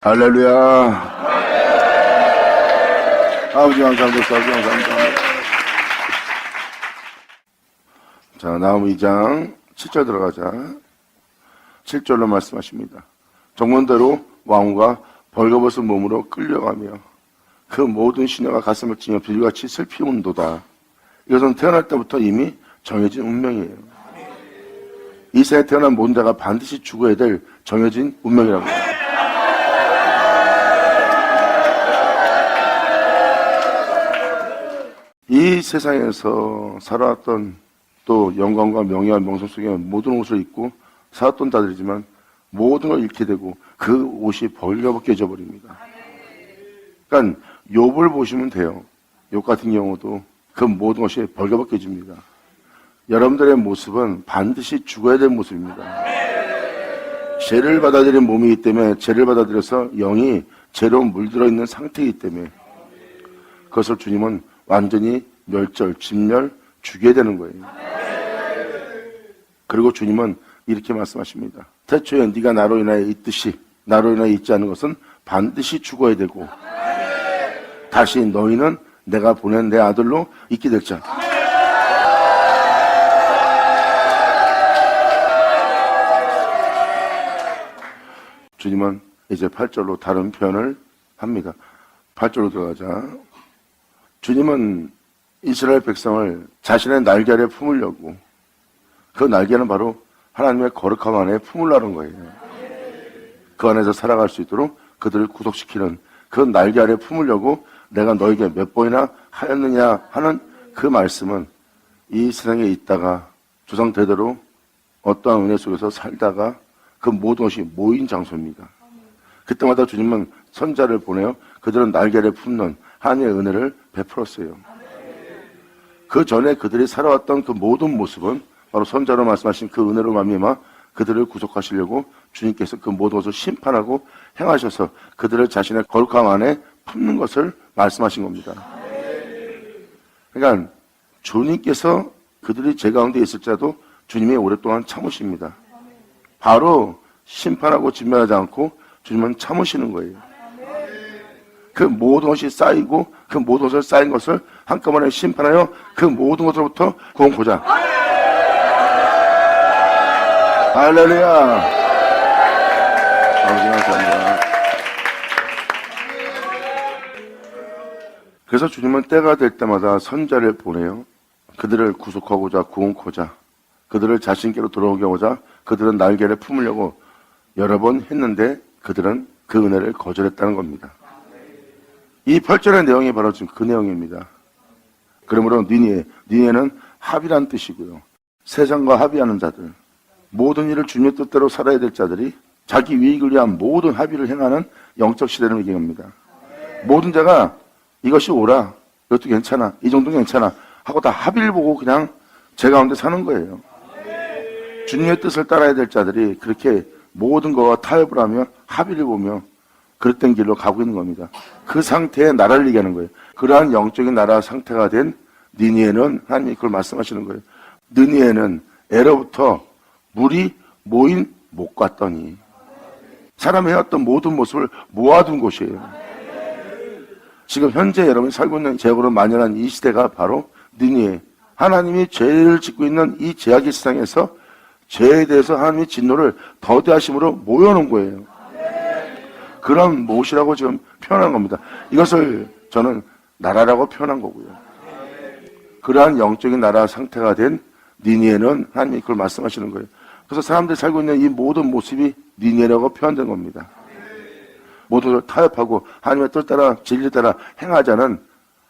할렐루야. 아버지 감사합니다. 아버지 감사합니다. 자, 나홈 2장 7절 들어가자. 7절로 말씀하십니다. 정문대로 왕후가 벌거벗은 몸으로 끌려가며 그 모든 시내가 가슴을 찌며 빌같이 슬피운도다. 이것은 태어날 때부터 이미 정해진 운명이에요. 이 세에 태어난 모든 자가 반드시 죽어야 될 정해진 운명이라고 해요. 이 세상에서 살아왔던 또 영광과 명예와 명성 속에 모든 옷을 입고 살았던 자들이지만 모든 걸 잃게 되고 그 옷이 벌거벗겨져 버립니다. 그러니까 욥을 보시면 돼요. 욥 같은 경우도 그 모든 것이 벌거벗겨집니다. 여러분들의 모습은 반드시 죽어야 될 모습입니다. 죄를 받아들인 몸이기 때문에 죄를 받아들여서 영이 죄로 물들어 있는 상태이기 때문에 그것을 주님은 완전히 멸절, 진멸, 죽여야 되는 거예요. 그리고 주님은 이렇게 말씀하십니다. 태초에 네가 나로 인하여 있듯이 나로 인하여 있지 않은 것은 반드시 죽어야 되고 다시 너희는 내가 보낸 내 아들로 있게 될 자. 주님은 이제 8절로 다른 표현을 합니다. 8절로 들어가자. 주님은 이스라엘 백성을 자신의 날개 아래 품으려고 그 날개는 바로 하나님의 거룩함 안에 품으려는 거예요. 그 안에서 살아갈 수 있도록 그들을 구속시키는 그 날개 아래 품으려고 내가 너에게 몇 번이나 하였느냐 하는 그 말씀은 이 세상에 있다가 조상 대대로 어떠한 은혜 속에서 살다가 그 모든 것이 모인 장소입니다. 그때마다 주님은 선자를 보내어 그들은 날개 아래 품는 하나님의 은혜를 베풀었어요. 그 전에 그들이 살아왔던 그 모든 모습은 바로 선자로 말씀하신 그 은혜로 말미암아 그들을 구속하시려고 주님께서 그 모든 것을 심판하고 행하셔서 그들을 자신의 거룩함 안에 품는 것을 말씀하신 겁니다. 그러니까 주님께서 그들이 죄 가운데 있을지라도 주님이 오랫동안 참으십니다. 바로 심판하고 진멸하지 않고 주님은 참으시는 거예요. 그 모든 것이 쌓이고 그 모든 것을 쌓인 것을 한꺼번에 심판하여 그 모든 것으로부터 구원코자. 할렐루야. 아버지 감사합니다. 그래서 주님은 때가 될 때마다 선자를 보내요. 그들을 구속하고자 구원코자 그들을 자신께로 돌아오게 하고자 그들은 날개를 품으려고 여러 번 했는데 그들은 그 은혜를 거절했다는 겁니다. 이 8절의 내용이 바로 지금 그 내용입니다. 그러므로 니네는 합의란 뜻이고요. 세상과 합의하는 자들, 모든 일을 주님의 뜻대로 살아야 될 자들이 자기 유익을 위한 모든 합의를 행하는 영적 시대를 얘기합니다. 모든 자가 이것이 옳아, 이것도 괜찮아, 이 정도는 괜찮아 하고 다 합의를 보고 그냥 제 가운데 사는 거예요. 주님의 뜻을 따라야 될 자들이 그렇게 모든 것과 타협을 하며 합의를 보며 그릇된 길로 가고 있는 겁니다. 그 상태에 나라를 얘기하는 거예요. 그러한 영적인 나라 상태가 된 니니에는 하나님이 그걸 말씀하시는 거예요. 니니에는 애로부터 물이 모인 못 갔더니 사람이 해왔던 모든 모습을 모아둔 곳이에요. 지금 현재 여러분이 살고 있는 죄악으로 만연한 이 시대가 바로 니니에 하나님이 죄를 짓고 있는 이 죄악의 세상에서 죄에 대해서 하나님의 진노를 더디하심으로 모여놓은 거예요. 그런 못이라고 지금 표현한 겁니다. 이것을 저는 나라라고 표현한 거고요. 그러한 영적인 나라 상태가 된 니니에는 하나님이 그걸 말씀하시는 거예요. 그래서 사람들이 살고 있는 이 모든 모습이 니니에라고 표현된 겁니다. 모든 걸 타협하고 하나님의 뜻 따라 진리 따라 행하자는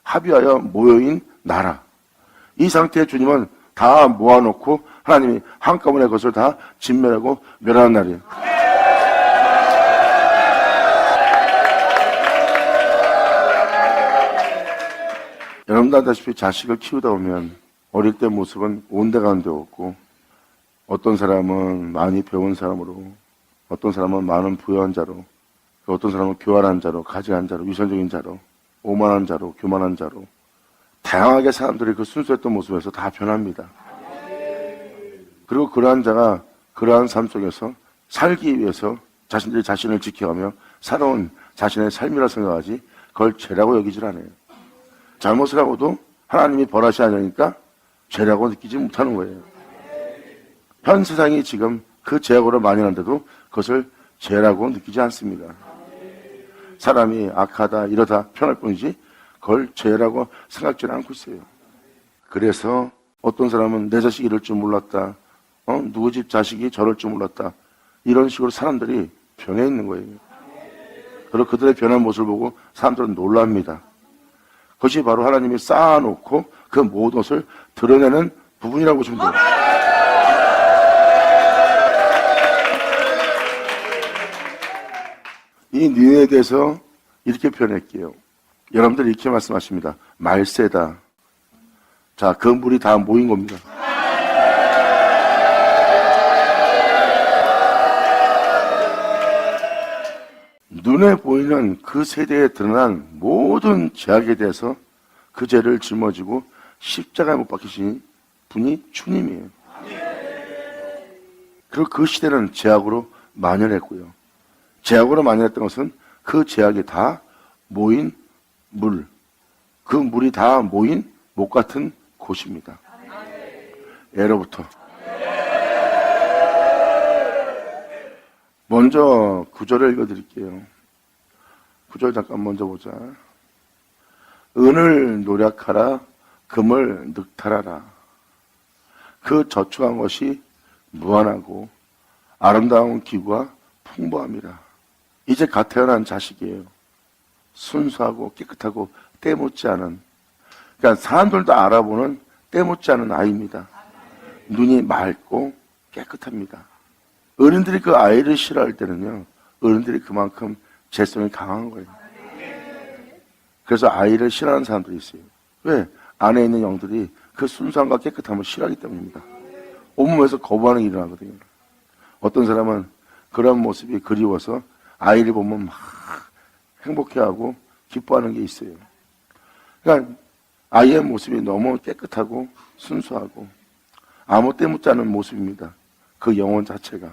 합의하여 모여인 나라. 이 상태에 주님은 다 모아놓고 하나님이 한꺼번에 그것을 다 진멸하고 멸하는 날이에요. 여러분도 아다시피 자식을 키우다 보면 어릴 때 모습은 온데간데 없고 어떤 사람은 많이 배운 사람으로 어떤 사람은 많은 부유한 자로 어떤 사람은 교활한 자로 가지한 자로 위선적인 자로 오만한 자로 교만한 자로 다양하게 사람들이 그 순수했던 모습에서 다 변합니다. 그리고 그러한 자가 그러한 삶 속에서 살기 위해서 자신들이 자신을 지켜가며 살아온 자신의 삶이라 생각하지 그걸 죄라고 여기질 않아요. 잘못을 하고도 하나님이 벌하시하니까 죄라고 느끼지 못하는 거예요. 현 세상이 지금 그 죄악으로 만연한데도 그것을 죄라고 느끼지 않습니다. 사람이 악하다 이러다 편할 뿐이지 그걸 죄라고 생각지는 않고 있어요. 그래서 어떤 사람은 내 자식이 이럴 줄 몰랐다, 누구 집 자식이 저럴 줄 몰랐다, 이런 식으로 사람들이 변해 있는 거예요. 그리고 그들의 변한 모습을 보고 사람들은 놀랍니다. 그것이 바로 하나님이 쌓아놓고 그 모든 것을 드러내는 부분이라고 보시면 돼요. 이 니네에 대해서 이렇게 표현할게요. 여러분들이 이렇게 말씀하십니다. 말세다. 자, 그 물이 다 모인 겁니다. 눈에 보이는 그 세대에 드러난 모든 죄악에 대해서 그 죄를 짊어지고 십자가에 못 박히신 분이 주님이에요. 그리고 그 시대는 죄악으로 만연했고요. 죄악으로 만연했던 것은 그 죄악이 다 모인 물, 그 물이 다 모인 목 같은 곳입니다. 예로부터. 먼저 구절을 읽어드릴게요. 구절 잠깐 먼저 보자. 은을 노력하라, 금을 늑탈하라. 그 저축한 것이 무한하고 아름다운 기구와 풍부함이라. 이제 갓 태어난 자식이에요. 순수하고 깨끗하고 때묻지 않은, 그러니까 사람들도 알아보는 때묻지 않은 아이입니다. 눈이 맑고 깨끗합니다. 어른들이 그 아이를 싫어할 때는요, 어른들이 그만큼 죄성이 강한 거예요. 그래서 아이를 싫어하는 사람들이 있어요. 왜? 안에 있는 영들이 그 순수함과 깨끗함을 싫어하기 때문입니다. 온몸에서 거부하는 일이 일어나거든요. 어떤 사람은 그런 모습이 그리워서 아이를 보면 막 행복해하고 기뻐하는 게 있어요. 그러니까 아이의 모습이 너무 깨끗하고 순수하고 아무 때묻지 않은 모습입니다. 그 영혼 자체가.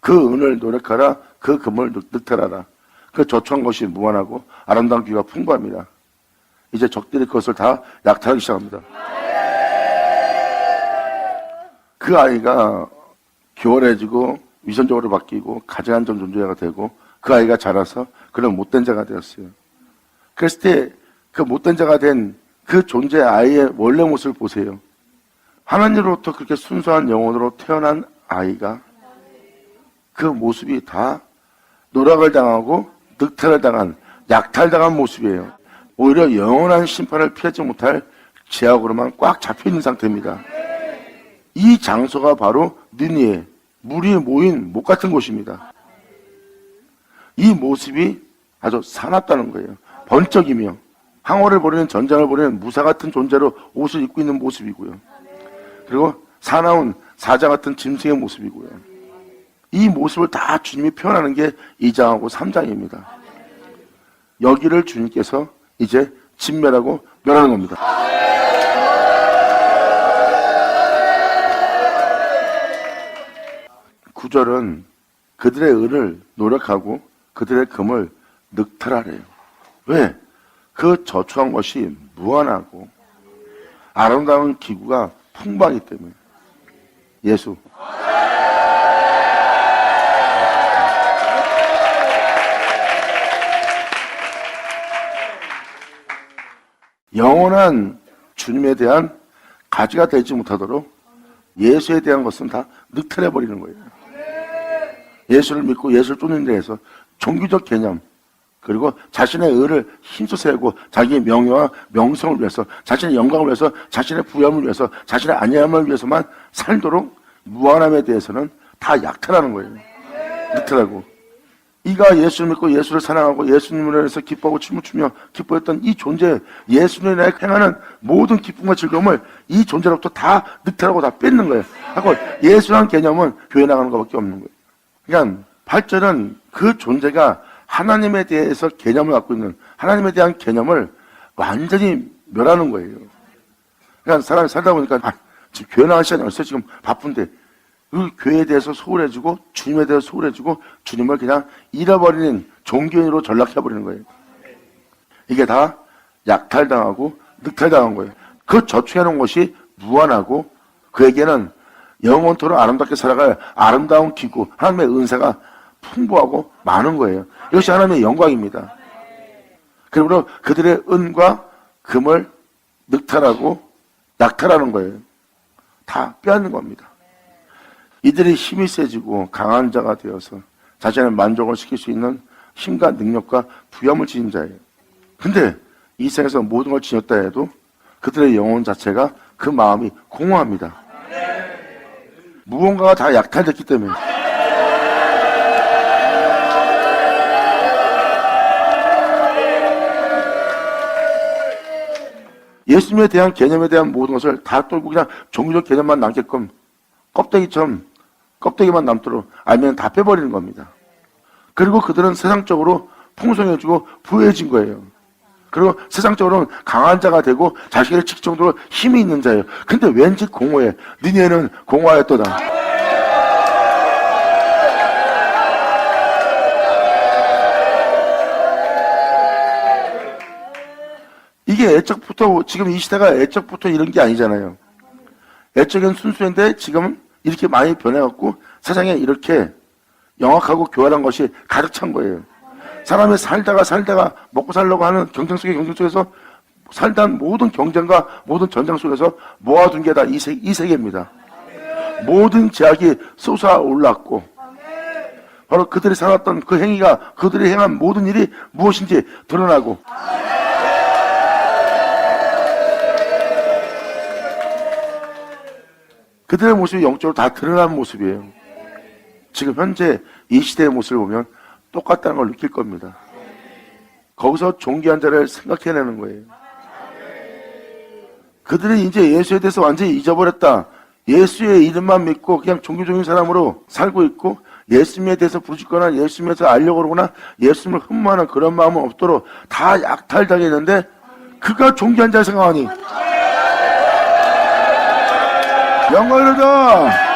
그 은을 노력하라, 그 금을 늑탈하라. 그 저축한 것이 무한하고 아름다운 기가 풍부합니다. 이제 적들이 그것을 다 약탈하기 시작합니다. 그 아이가 교활해지고 위선적으로 바뀌고 가증한 존재가 되고 그 아이가 자라서 그런 못된 자가 되었어요. 그랬을 때 그 못된 자가 된 그 존재 아이의 원래 모습을 보세요. 하나님으로부터 그렇게 순수한 영혼으로 태어난 아이가 그 모습이 다 노락을 당하고 늑탈을 당한, 약탈당한 모습이에요. 오히려 영원한 심판을 피하지 못할 죄악으로만 꽉 잡혀있는 상태입니다. 이 장소가 바로 니느웨, 물이 모인 목 같은 곳입니다. 이 모습이 아주 사납다는 거예요. 번쩍이며 항오를 벌이는, 전장을 벌이는 무사 같은 존재로 옷을 입고 있는 모습이고요. 그리고 사나운 사자 같은 짐승의 모습이고요. 이 모습을 다 주님이 표현하는 게 2장하고 3장입니다. 여기를 주님께서 이제 진멸하고 멸하는 겁니다. 구절은 그들의 은을 노력하고 그들의 금을 늑탈하래요. 왜? 그 저축한 것이 무한하고 아름다운 기구가 풍부하기 때문에. 예수. 영원한 주님에 대한 가지가 되지 못하도록 예수에 대한 것은 다 늑탈해버리는 거예요. 예수를 믿고 예수를 쫓는 데에서 종교적 개념, 그리고 자신의 의를 힘써 세우고 자기의 명예와 명성을 위해서, 자신의 영광을 위해서, 자신의 부여함을 위해서, 자신의 안녕함을 위해서만 살도록 무한함에 대해서는 다 약탈하는 거예요. 늑탈하고. 이가 예수를 믿고 예수를 사랑하고 예수님을 위해서 기뻐하고 춤을 추며 기뻐했던 이 존재, 예수님에 대해 행하는 모든 기쁨과 즐거움을 이 존재로부터 다 늑탈하고 다 뺏는 거예요. 하고 예수라는 개념은 교회 나가는 것밖에 없는 거예요. 그러니까 8절은 그 존재가 하나님에 대해서 개념을 갖고 있는, 하나님에 대한 개념을 완전히 멸하는 거예요. 그러니까 사람이 살다 보니까 지금 교회 나갈 시간이 없어요. 지금 바쁜데. 그 교회에 대해서 소홀해지고 주님에 대해서 소홀해지고 주님을 그냥 잃어버리는 종교인으로 전락해버리는 거예요. 이게 다 약탈당하고 늑탈당한 거예요. 그 저축해놓은 것이 무한하고 그에게는 영원토록 아름답게 살아갈 아름다운 기구, 하나님의 은사가 풍부하고 많은 거예요. 이것이 하나님의 영광입니다. 그리고 그들의 은과 금을 늑탈하고 약탈하는 거예요. 다 빼앗는 겁니다. 이들이 힘이 세지고 강한 자가 되어서 자신의 만족을 시킬 수 있는 힘과 능력과 부여함을 지닌 자예요. 근데 이 세상에서 모든 걸 지녔다 해도 그들의 영혼 자체가 그 마음이 공허합니다. 무언가가 다 약탈됐기 때문에. 예수님에 대한 개념에 대한 모든 것을 다 떨고 그냥 종교적 개념만 남게끔 껍데기만 남도록 알면 다 빼버리는 겁니다. 그리고 그들은 세상적으로 풍성해지고 부유해진 거예요. 그리고 세상적으로는 강한 자가 되고 자식을 지킬 정도로 힘이 있는 자예요. 근데 왠지 공허해. 니네는 공허하였도다. 이게 애적부터, 지금 이 시대가 애적부터 이런 게 아니잖아요. 애적은 순수한데 지금 이렇게 많이 변해갖고 세상에 이렇게 영악하고 교활한 것이 가득 찬 거예요. 사람이 살다가 먹고 살려고 하는 경쟁 속에서 살다 모든 경쟁과 모든 전쟁 속에서 모아둔 게 다 이 세계입니다. 모든 제약이 솟아올랐고 바로 그들이 살았던 그 행위가 그들이 행한 모든 일이 무엇인지 드러나고 그들의 모습이 영적으로 다 드러난 모습이에요. 지금 현재 이 시대의 모습을 보면 똑같다는 걸 느낄 겁니다. 거기서 존귀한 자를 생각해내는 거예요. 그들은 이제 예수에 대해서 완전히 잊어버렸다. 예수의 이름만 믿고 그냥 종교적인 사람으로 살고 있고 예수님에 대해서 부르짖거나 예수님에 대해서 알려고 그러거나 예수님을 흠모하는 그런 마음은 없도록 다 약탈당했는데 그가 존귀한 자를 생각하니 영광이로다.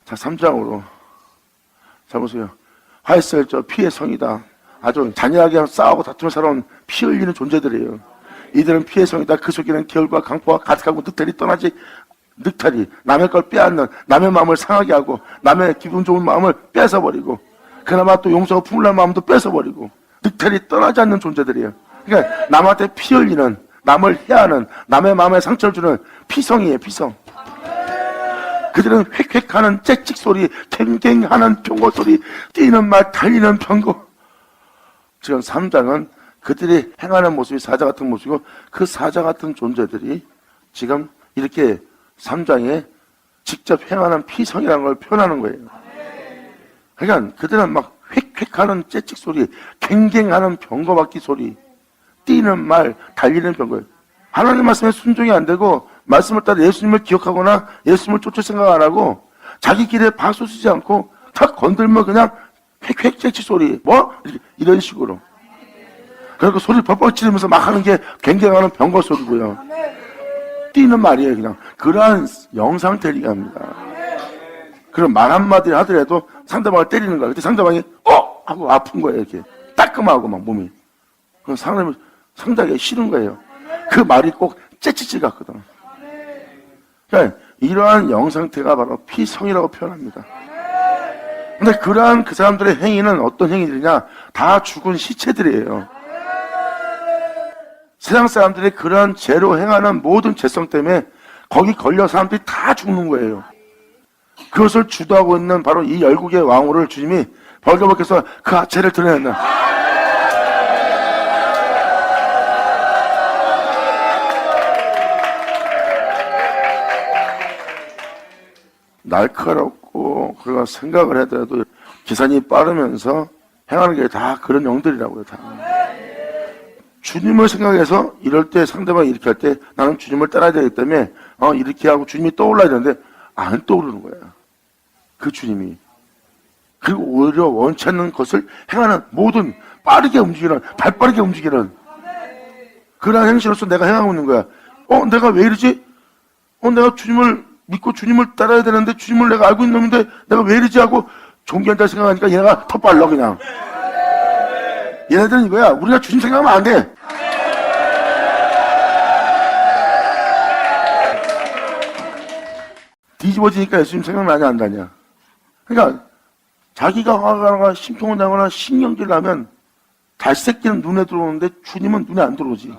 자, 3장으로. 자, 보세요. 화했을 저 피의 성이다. 아주 잔인하게 싸우고 다투며 살아온 피 흘리는 존재들이에요. 이들은 피의 성이다. 그 속에는 계열과 강포가 가득하고 늑탈이 떠나지, 늑탈이 남의 걸 빼앗는, 남의 마음을 상하게 하고, 남의 기분 좋은 마음을 뺏어버리고, 그나마 또 용서하고 품으려는 마음도 뺏어버리고, 늑탈이 떠나지 않는 존재들이에요. 그러니까 남한테 피 흘리는, 남을 해하는, 남의 마음에 상처를 주는 피성이에요, 피성. 그들은 획획하는 짹짹 소리, 갱갱하는 병거 소리, 뛰는 말, 달리는 병거. 지금 3장은 그들이 행하는 모습이 사자 같은 모습이고 그 사자 같은 존재들이 지금 이렇게 3장에 직접 행하는 피성이라는 걸 표현하는 거예요. 그러니까 그들은 막 획획하는 짹짹 소리, 갱갱하는 병거바퀴 소리, 뛰는 말, 달리는 병거예요. 하나님 말씀에 순종이 안 되고 말씀을 따라 예수님을 기억하거나 예수님을 쫓을 생각 안 하고 자기 길에 박수 쓰지 않고 탁 건들면 그냥 획획 짹짹 소리 뭐? 이런 식으로 그리고 소리 펄펄 치르면서 막 하는 게 갱갱하는 병거 소리고요. 뛰는 말이에요. 그냥 그러한 영상태리가 합니다. 그럼 말 한마디 하더라도 상대방을 때리는 거야. 그때 상대방이 하고 아픈 거예요. 이렇게 따끔하고 막 몸이. 그럼 사람이 상당히 싫은 거예요. 그 말이 꼭 째찌찌 같거든. 그러니까 이러한 영상태가 바로 피성이라고 표현합니다. 근데 그러한 그 사람들의 행위는 어떤 행위들이냐? 다 죽은 시체들이에요. 세상 사람들이 그러한 죄로 행하는 모든 죄성 때문에 거기 걸려 사람들이 다 죽는 거예요. 그것을 주도하고 있는 바로 이 열국의 왕후를 주님이 벌거벗겨서 그 하체를 드러냈나. 날카롭고 그가 생각을 하더라도 기산이 빠르면서 행하는 게 다 그런 영들이라고요. 다. 주님을 생각해서 이럴 때 상대방이 이렇게 할 때 나는 주님을 따라야 되기 때문에 이렇게 하고 주님이 떠올라야 되는데 안 떠오르는 거야. 그 주님이. 그리고 오히려 원치 않는 것을 행하는 모든 빠르게 움직이는 발빠르게 움직이는 그러한 행실로서 내가 행하고 있는 거야. 내가 왜 이러지? 내가 주님을 믿고 주님을 따라야 되는데 주님을 내가 알고 있는 놈인데 내가 왜 이러지 하고 종교한다 생각하니까 얘네가 더 빨라 그냥. 얘네들은 이거야. 우리가 주님 생각하면 안 돼. 뒤집어지니까 예수님 생각나냐 안 나냐. 그러니까 자기가 화가 나거나 심통을 나거나 신경질 나면 달새끼는 눈에 들어오는데 주님은 눈에 안 들어오지.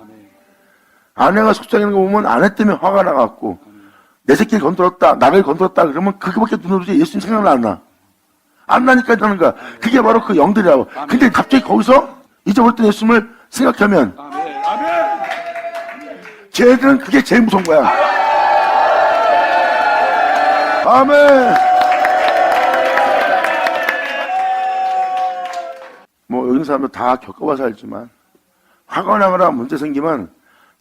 아내가 속상해하는 거 보면 아내 때문에 화가 나갖고 내 새끼를 건드렸다, 나를 건드렸다 그러면 그거밖에 눈에 들어오지 예수님 생각나 안 나. 안 나니까 나는 거야. 그게 바로 그 영들이라고. 근데 갑자기 거기서 잊어버렸던 예수님을 생각하면 쟤들은 그게 제일 무서운 거야. 아멘. 뭐 여기 있는 사람들 다 겪어봐서 알지만 화가 나거나 문제 생기면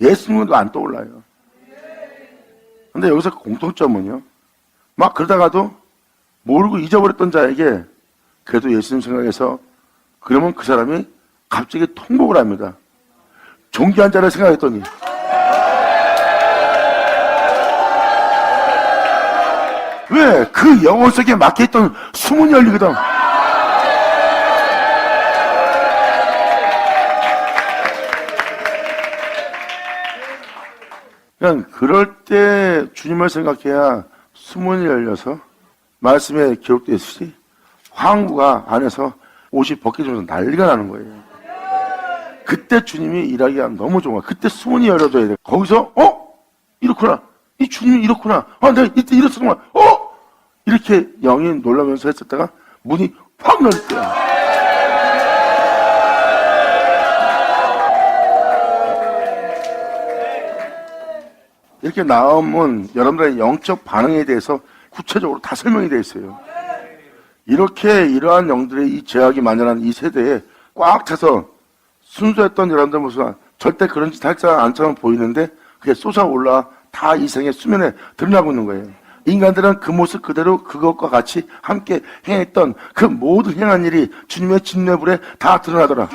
예수님도 안 떠올라요. 근데 여기서 공통점은요, 막 그러다가도 모르고 잊어버렸던 자에게 그래도 예수님 생각해서 그러면 그 사람이 갑자기 통곡을 합니다. 존귀한 자를 생각했더니 왜? 그 영혼 속에 막혀있던 수문이 열리거든. 그러니까 그럴 때 주님을 생각해야 수문이 열려서 말씀에 기록되어 있듯이 황후가 안에서 옷이 벗겨지면서 난리가 나는 거예요. 그때 주님이 일하기가 너무 좋아. 그때 수문이 열려져야 돼. 거기서 이렇구나. 이 주님이 이렇구나. 내가 이때 이랬었구나. 이렇게 영이 놀라면서 했었다가 문이 확 열릴 거야. 이렇게 나오면 여러분들의 영적 반응에 대해서 구체적으로 다 설명이 되어 있어요. 이렇게 이러한 영들의 이 죄악이 만연한 이 세대에 꽉 차서 순수했던 여러분들 모습은 절대 그런 짓 할 사람 안처럼 보이는데 그게 솟아올라 다 이 생의 수면에 드러나고 있는 거예요. 인간들은 그 모습 그대로 그것과 같이 함께 행했던 그 모든 행한 일이 주님의 진뇌불에 다 드러나더라.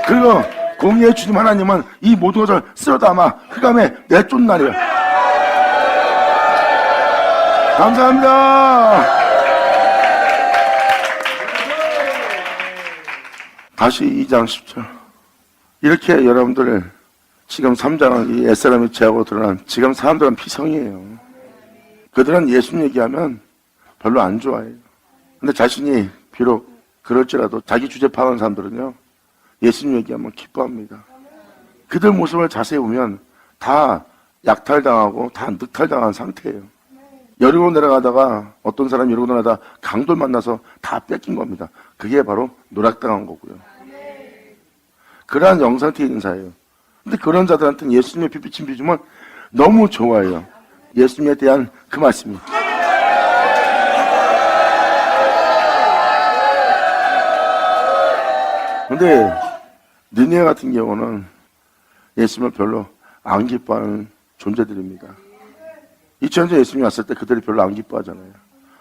그리고 공의의 주님 하나님은 이 모든 것을 쓸어담아 흑암에 내쫓나리라. 감사합니다. 다시 2장 10절. 이렇게 여러분들 지금 3장은 이 옛사람의 죄악으로 드러난 지금 사람들은 피성이에요. 그들은 예수 얘기하면 별로 안 좋아해요. 근데 자신이 비록 그럴지라도 자기 주제 파악하는 사람들은요, 예수님 얘기하면 기뻐합니다. 그들 모습을 자세히 보면 다 약탈당하고 다 늑탈당한 상태예요. 여리고 내려가다가 어떤 사람이 여리고 내려가다가 강돌 만나서 다 뺏긴 겁니다. 그게 바로 노략당한 거고요. 그러한 영상태의 인사예요. 근데 그런 자들한테는 예수님의 빛비친 비주면 너무 좋아해요. 예수님에 대한 그 말씀이. 근데 느헤미야 같은 경우는 예수님을 별로 안 기뻐하는 존재들입니다. 2000년 전에 예수님이 왔을 때 그들이 별로 안 기뻐하잖아요.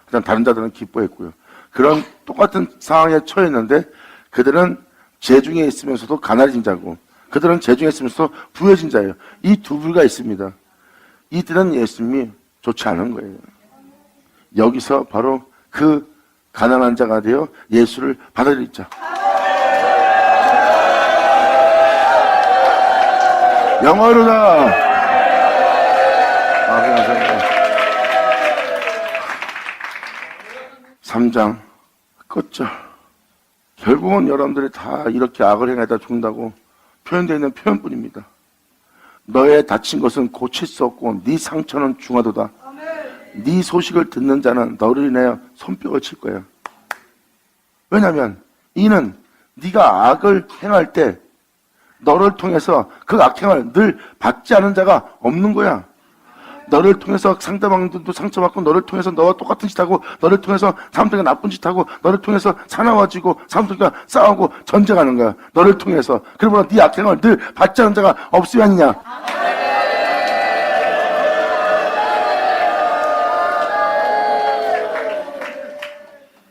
그다음 다른 자들은 기뻐했고요. 그런 똑같은 상황에 처했는데 그들은 재중에 있으면서도 가난해진 자고 그들은 재중에 있으면서도 부여진 자예요. 이 두 부류가 있습니다. 이들은 예수님이 좋지 않은 거예요. 여기서 바로 그 가난한 자가 되어 예수를 받아들일 자. 영어로다. 감사합니다. 3장 끝절. 결국은 여러분들이 다 이렇게 악을 행하다 죽는다고 표현되어 있는 표현뿐입니다. 너의 다친 것은 고칠 수 없고 네 상처는 중하도다. 네 소식을 듣는 자는 너를 인하여 손뼉을 칠 거야. 왜냐하면 이는 네가 악을 행할 때 너를 통해서 그 악행을 늘 받지 않은 자가 없는 거야. 너를 통해서 상대방들도 상처받고 너를 통해서 너와 똑같은 짓 하고 너를 통해서 사람들과 나쁜 짓 하고 너를 통해서 사나워지고 사람들과 싸우고 전쟁하는 거야. 너를 통해서. 그러므로 네 악행을 늘 받지 않은 자가 없으면 아니냐.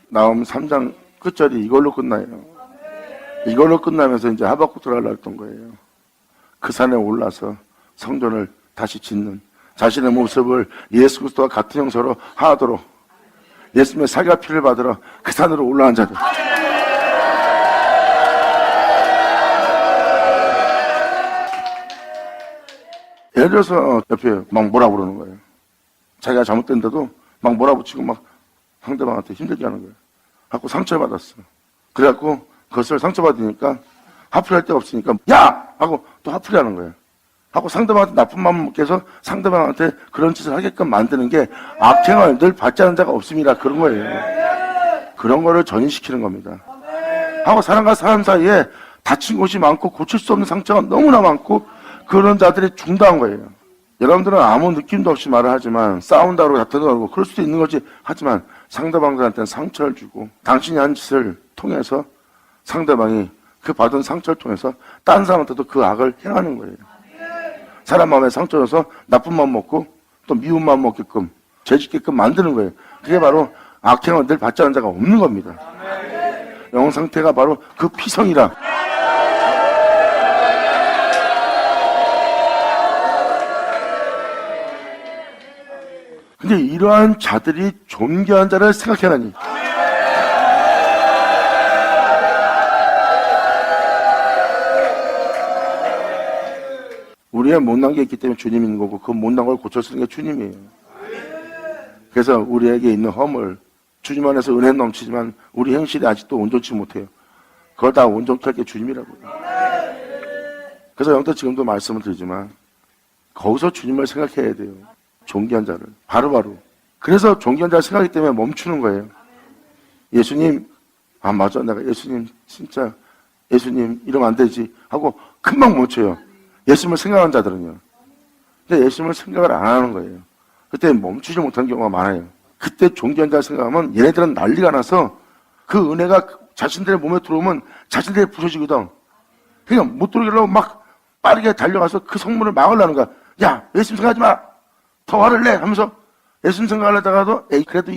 나음 3장 끝절이 이걸로 끝나요. 이걸로 끝나면서 이제 하박국 들어가려고 했던 거예요. 그 산에 올라서 성전을 다시 짓는 자신의 모습을 예수 그리스도와 같은 형태로 하도록 예수님의 사기와 피를 받으러 그 산으로 올라간 자들. 예를 들어서 옆에 막 뭐라고 그러는 거예요. 자기가 잘못된데도 막 몰아붙이고 막 상대방한테 힘들게 하는 거예요. 갖고 상처를 받았어. 그래갖고 그것을 상처받으니까 화풀이할 데가 없으니까 야! 하고 또 화풀이 하는 거예요. 하고 상대방한테 나쁜 마음을 먹게 해서 상대방한테 그런 짓을 하게끔 만드는 게 악행을 늘 받지 않은 자가 없습니다. 그런 거예요. 그런 거를 전이시키는 겁니다. 하고 사람과 사람 사이에 다친 곳이 많고 고칠 수 없는 상처가 너무나 많고 그런 자들이 중다한 거예요. 여러분들은 아무 느낌도 없이 말을 하지만 싸운다고 다투다고 그럴 수도 있는 거지 하지만 상대방들한테는 상처를 주고 당신이 한 짓을 통해서 상대방이 그 받은 상처를 통해서 다른 사람한테도 그 악을 행하는 거예요. 사람 마음에 상처 줘서 나쁜 마음 먹고 또 미운 마음 먹게끔 죄짓게끔 만드는 거예요. 그게 바로 악행을 늘 받지 않은 자가 없는 겁니다. 영 상태가 바로 그 피성이라. 근데 이러한 자들이 존귀한 자를 생각해라니. 우리의 못난 게 있기 때문에 주님이 있는 거고 그 못난 걸 고쳐쓰는 게 주님이에요. 그래서 우리에게 있는 허물 주님 안에서 은혜 넘치지만 우리 행실이 아직도 온전치 못해요. 그걸 다 온전케 할 게 주님이라고요. 그래서 영도 지금도 말씀을 드리지만 거기서 주님을 생각해야 돼요. 존귀한 자를 바로바로. 그래서 존귀한 자를 생각하기 때문에 멈추는 거예요. 예수님 맞아 내가 예수님 진짜 예수님 이러면 안 되지 하고 금방 멈춰요. 예수님을 생각하는 자들은요. 근데 예수님을 생각을 안 하는 거예요. 그때 멈추지 못하는 경우가 많아요. 그때 존귀한 자를 생각하면 얘네들은 난리가 나서 그 은혜가 자신들의 몸에 들어오면 자신들이 부서지거든. 그러니까 못 들어오게 하려고 막 빠르게 달려가서 그 성문을 막으려는 거야. 야 예수님 생각하지 마. 더 화를 내 하면서 예수님 생각하려다가도 그래도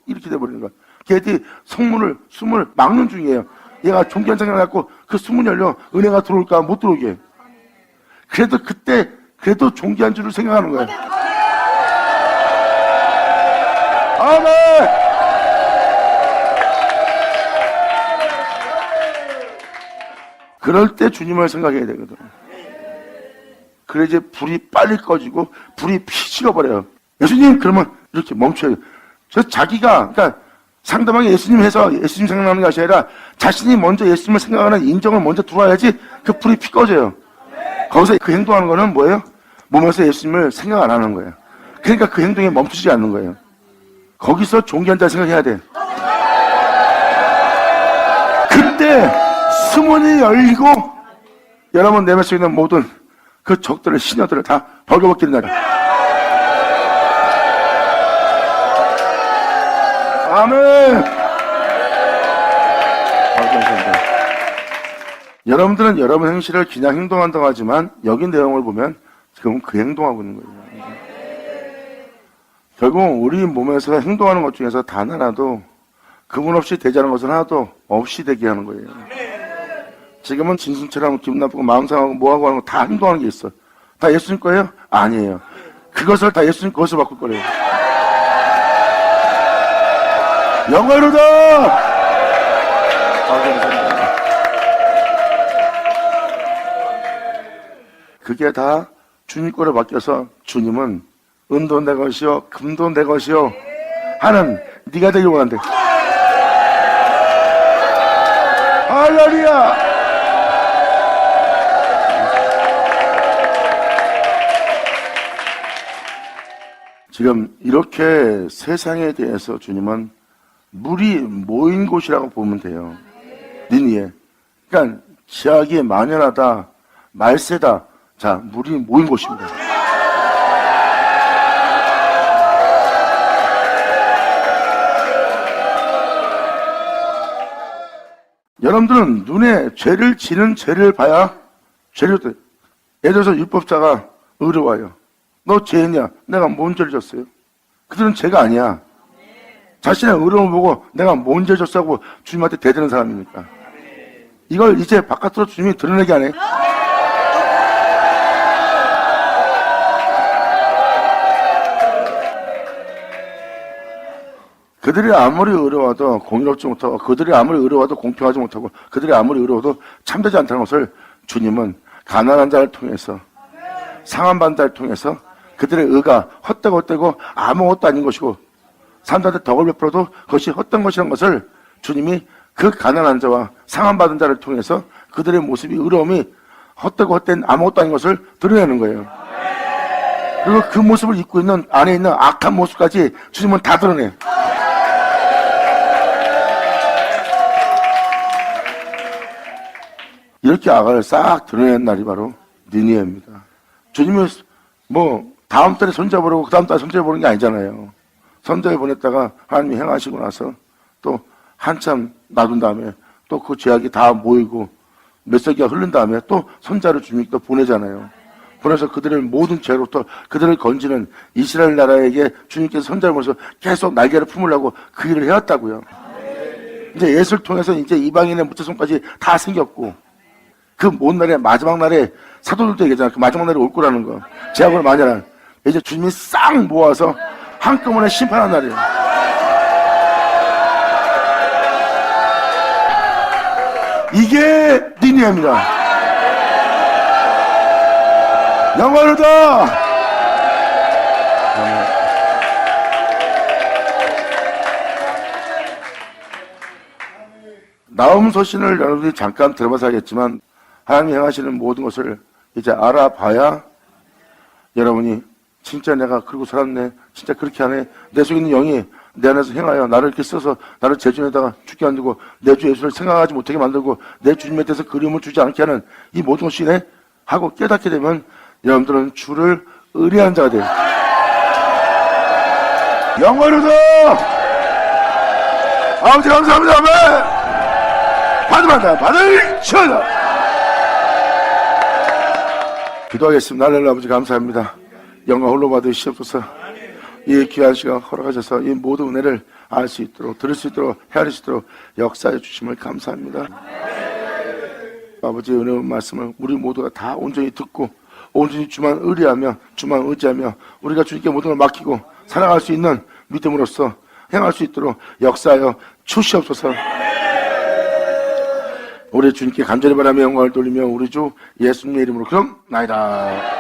이렇게 돼버리는 거야. 걔들이 숨을 막는 중이에요. 얘가 존귀한 생각을 갖고 그 수문이 열려 은혜가 들어올까 못 들어오게. 그래도 그때 그래도 존귀한 줄을 생각하는 거예요. 아멘. 그럴 때 주님을 생각해야 되거든. 그래 이제 불이 빨리 꺼지고 불이 피 식어버려요. 예수님 그러면 이렇게 멈춰요. 저 자기가 그러니까 상대방이 예수님 해서 예수님 생각나는 것이 아니라 자신이 먼저 예수님을 생각하는 인정을 먼저 들어와야지 그 불이 피 꺼져요. 거기서 그 행동하는 거는 뭐예요? 몸에서 예수님을 생각 안 하는 거예요. 그러니까 그 행동에 멈추지 않는 거예요. 거기서 존귀한 자 생각해야 돼. 그때 수문이 열리고 여러분 내 뱃속에 있는 모든 그 적들을 시녀들을 다 벌거벗기는 날이야. 아멘. 여러분들은 여러분 행실을 그냥 행동한다고 하지만 여기 내용을 보면 지금 그 행동하고 있는 거예요. 결국 우리 몸에서 행동하는 것 중에서 단 하나도 그분 없이 되지 않은 것은 하나도 없이 되게 하는 거예요. 지금은 진순처럼 기분 나쁘고 마음 상하고 뭐하고 하는 거 다 행동하는 게 있어. 다 예수님 거예요? 아니에요. 그것을 다 예수님 것을 바꿀 거래요. 영광이로다. 그게 다 주님 거로 바뀌어서 주님은 은도 내 것이요 금도 내 것이요 하는 네가 되길 원한대. 할렐루야. 지금 이렇게 세상에 대해서 주님은 물이 모인 곳이라고 보면 돼요. 니니에. 그러니까 기약이 만연하다, 말세다. 자, 물이 모인 곳입니다. 여러분들은 눈에 죄를 지는 죄를 봐야 죄를 돼. 예를 들어서 율법자가 의로워요. 너 죄냐? 내가 뭔 죄를 졌어요? 그들은 죄가 아니야. 자신의 의로움을 보고 내가 뭔 죄 졌다고 주님한테 대드는 사람입니까? 이걸 이제 바깥으로 주님이 드러내게 하네. 그들이 아무리 의로워도 공의롭지 못하고, 그들이 아무리 의로워도 공평하지 못하고, 그들이 아무리 의로워도 참되지 않다는 것을 주님은 가난한 자를 통해서, 상한받은 자를 통해서 그들의 의가 헛되고 아무것도 아닌 것이고 사람들한테 덕을 베풀어도 그것이 헛된 것이라는 것을 주님이 그 가난한 자와 상한받은 자를 통해서 그들의 모습이, 의로움이 헛된 아무것도 아닌 것을 드러내는 거예요. 그리고 그 모습을 입고 있는 안에 있는 악한 모습까지 주님은 다 드러내요. 이렇게 악을 싹 드러낸 날이 바로 니느웨입니다. 주님이 다음 달에 선지자 보내고 그 다음 달에 선지자 보내는 게 아니잖아요. 선지자 보냈다가 하나님이 행하시고 나서 또 한참 놔둔 다음에 또 그 죄악이 다 모이고 몇세기가 흐른 다음에 또 선지자를 주님이 또 보내잖아요. 보내서 그들의 모든 죄로부터 그들을 건지는 이스라엘 나라에게 주님께서 선지자를 보내서 계속 날개를 품으려고 그 일을 해왔다고요. 이제 예수를 통해서 이제 이방인의 무채송까지 다 생겼고, 그 먼 날에, 마지막 날에 사도들도 얘기하잖아. 그 마지막 날에 올 거라는 거. 제약을 많이 하는. 이제 주님이 싹 모아서 한꺼번에 심판한 날이에요. 이게 니느웨입니다. 영광이다. 나움 서신을 여러분들이 잠깐 들어봐서 알겠지만 하나님이 행하시는 모든 것을 이제 알아봐야 여러분이 진짜 내가 그러고 살았네, 진짜 그렇게 하네, 내 속에 있는 영이 내 안에서 행하여 나를 이렇게 써서 나를 제준에다가 죽게 만들고 내 주 예수를 생각하지 못하게 만들고 내 주님에 대해서 그리움을 주지 않게 하는 이 모든 것이네 하고 깨닫게 되면 여러분들은 주를 의뢰한 자가 돼요. 영광이다. 아버지 감사합니다. 아멘. 받을 치워다. 기도하겠습니다. 하나님 아버지 감사합니다. 영광 홀로 받으시옵소서. 이 귀한 시간 허락하셔서 이 모든 은혜를 알 수 있도록, 들을 수 있도록, 헤아릴 수 있도록 역사해 주심을 감사합니다. 아버지의 은혜의 말씀을 우리 모두가 다 온전히 듣고 온전히 주만 의뢰하며 주만 의지하며 우리가 주님께 모든 걸 맡기고 살아갈 수 있는 믿음으로써 행할 수 있도록 역사하여 주시옵소서. 우리 주님께 간절히 바라며 영광을 돌리며 우리 주 예수님의 이름으로 그럼 나이다.